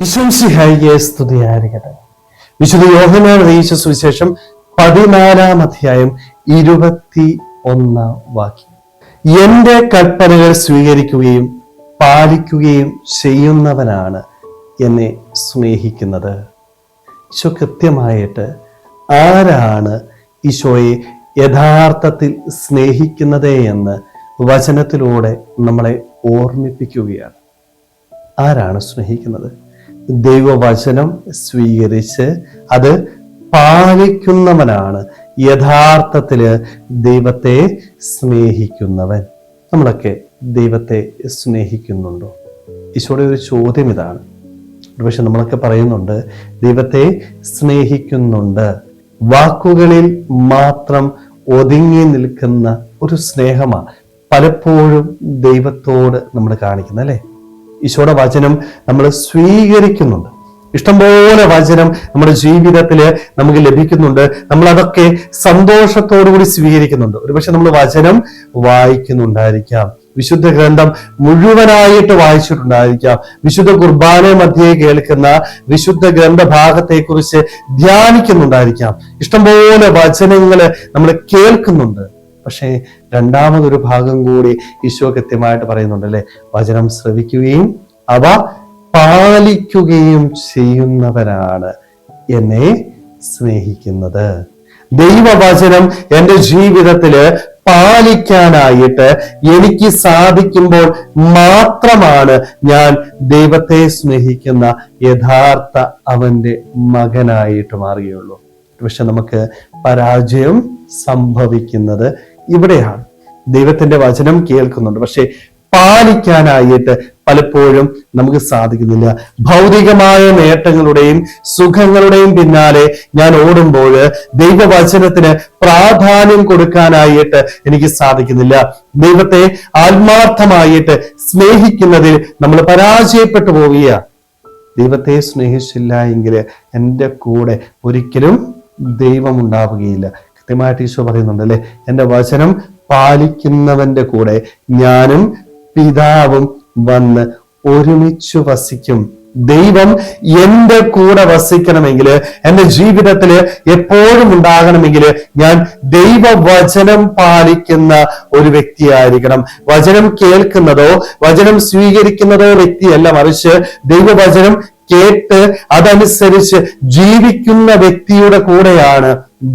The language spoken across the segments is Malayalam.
ഈശോമിശിഹായിക്ക് സ്തുതിയായിരിക്കട്ടെ. വിശുദ്ധ യോഹന്നാൻ അറിയിച്ച സുവിശേഷം 14-ാം അധ്യായം 21-ാം വാക്യം. എന്റെ കൽപ്പനകൾ സ്വീകരിക്കുകയും പാലിക്കുകയും ചെയ്യുന്നവനാണ് എന്നെ സ്നേഹിക്കുന്നത്. ഈശോ കൃത്യമായിട്ട് ആരാണ് ഈശോയെ യഥാർത്ഥത്തിൽ സ്നേഹിക്കുന്നത് എന്ന് വചനത്തിലൂടെ നമ്മളെ ഓർമ്മിപ്പിക്കുകയാണ്. ആരാണ് സ്നേഹിക്കുന്നത്? ദൈവവചനം സ്വീകരിച്ച് അത് പാലിക്കുന്നവനാണ് യഥാർത്ഥത്തില് ദൈവത്തെ സ്നേഹിക്കുന്നവൻ. നമ്മളൊക്കെ ദൈവത്തെ സ്നേഹിക്കുന്നുണ്ടോ? ഈശോയുടെ ഒരു ചോദ്യം ഇതാണ്. പക്ഷെ നമ്മളൊക്കെ പറയുന്നുണ്ട് ദൈവത്തെ സ്നേഹിക്കുന്നുണ്ട്. വാക്കുകളിൽ മാത്രം ഒതുങ്ങി നിൽക്കുന്ന ഒരു സ്നേഹമാണ് പലപ്പോഴും ദൈവത്തോട് നമ്മൾ കാണിക്കുന്നത്, അല്ലേ? ഈശോയുടെ വചനം നമ്മൾ സ്വീകരിക്കുന്നുണ്ട്. ഇഷ്ടംപോലെ വചനം നമ്മുടെ ജീവിതത്തിൽ നമുക്ക് ലഭിക്കുന്നുണ്ട്. നമ്മൾ അതൊക്കെ സന്തോഷത്തോടുകൂടി സ്വീകരിക്കുന്നുണ്ട്. ഒരുപക്ഷെ നമ്മൾ വചനം വായിക്കുന്നുണ്ടായിരിക്കാം, വിശുദ്ധ ഗ്രന്ഥം മുഴുവനായിട്ട് വായിച്ചിട്ടുണ്ടായിരിക്കാം, വിശുദ്ധ കുർബാന മധ്യേ കേൾക്കുന്ന വിശുദ്ധ ഗ്രന്ഥഭാഗത്തെക്കുറിച്ച് ധ്യാനിക്കുന്നുണ്ടായിരിക്കാം. ഇഷ്ടംപോലെ വചനങ്ങൾ നമ്മൾ കേൾക്കുന്നുണ്ട്. പക്ഷേ രണ്ടാമതൊരു ഭാഗം കൂടി ഈശോ കൃത്യമായിട്ട് പറയുന്നുണ്ട്, അല്ലെ? വചനം ശ്രവിക്കുകയും അവ പാലിക്കുകയും ചെയ്യുന്നവരാണ് എന്നെ സ്നേഹിക്കുന്നത്. ദൈവവചനം എൻ്റെ ജീവിതത്തില് പാലിക്കാനായിട്ട് എനിക്ക് സാധിക്കുമ്പോൾ മാത്രമാണ് ഞാൻ ദൈവത്തെ സ്നേഹിക്കുന്ന യഥാർത്ഥ അവന്റെ മകനായിട്ട് മാറുകയുള്ളൂ. പക്ഷെ നമുക്ക് പരാജയം സംഭവിക്കുന്നത് ഇവിടെയാണ്. ദൈവത്തിന്റെ വചനം കേൾക്കുന്നുണ്ട്, പക്ഷെ പാലിക്കാനായിട്ട് പലപ്പോഴും നമുക്ക് സാധിക്കുന്നില്ല. ഭൗതികമായ നേട്ടങ്ങളുടെയും സുഖങ്ങളുടെയും പിന്നാലെ ഞാൻ ഓടുമ്പോൾ ദൈവവചനത്തിന് പ്രാധാന്യം കൊടുക്കാനായിട്ട് എനിക്ക് സാധിക്കുന്നില്ല. ദൈവത്തെ ആത്മാർത്ഥമായിട്ട് സ്നേഹിക്കുന്നതിൽ നമ്മൾ പരാജയപ്പെട്ടു പോവുകയാണ്. ദൈവത്തെ സ്നേഹിച്ചില്ല എങ്കിൽ എൻ്റെ കൂടെ ഒരിക്കലും ദൈവം ഉണ്ടാവുകയില്ല. കൃത്യമായിട്ട് ഈശോ പറയുന്നുണ്ട്, അല്ലെ? എൻ്റെ വചനം പാലിക്കുന്നവന്റെ കൂടെ ഞാനും പിതാവും വന്ന് ഒരുമിച്ച് വസിക്കും. ദൈവം എൻ്റെ കൂടെ വസിക്കണമെങ്കിൽ, എൻ്റെ ജീവിതത്തിൽ എപ്പോഴും ഉണ്ടാകണമെങ്കിൽ ഞാൻ ദൈവവചനം പാലിക്കുന്ന ഒരു വ്യക്തിയായിരിക്കണം. വചനം കേൾക്കുന്നതോ വചനം സ്വീകരിക്കുന്നതോ വ്യക്തിയല്ല, മറിച്ച് ദൈവവചനം കേട്ട് അതനുസരിച്ച് ജീവിക്കുന്ന വ്യക്തിയുടെ കൂടെയാണ്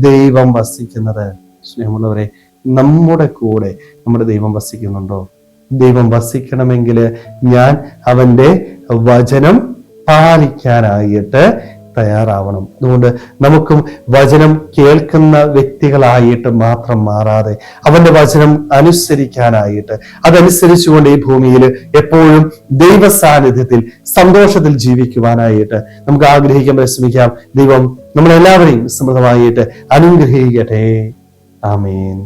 ദൈവം വസിക്കുന്നത്. സ്നേഹമുള്ളവരെ, നമ്മുടെ കൂടെ നമ്മുടെ ദൈവം വസിക്കുന്നുണ്ടോ? ദൈവം വസിക്കണമെങ്കിൽ ഞാൻ അവന്റെ വചനം പാലിക്കാനായിട്ട് തയ്യാറാവണം. അതുകൊണ്ട് നമുക്കും വചനം കേൾക്കുന്ന വ്യക്തികളായിട്ട് മാത്രം മാറാതെ അവന്റെ വചനം അനുസരിക്കാനായിട്ട്, അതനുസരിച്ചുകൊണ്ട് ഈ ഭൂമിയിൽ എപ്പോഴും ദൈവ സാന്നിധ്യത്തിൽ സന്തോഷത്തിൽ ജീവിക്കുവാനായിട്ട് നമുക്ക് ആഗ്രഹിക്കാൻ പരിശ്രമിക്കാം. ദൈവം നമ്മളെല്ലാവരെയും സമൃദ്ധമായിട്ട് അനുഗ്രഹിക്കട്ടെ. ആമേൻ.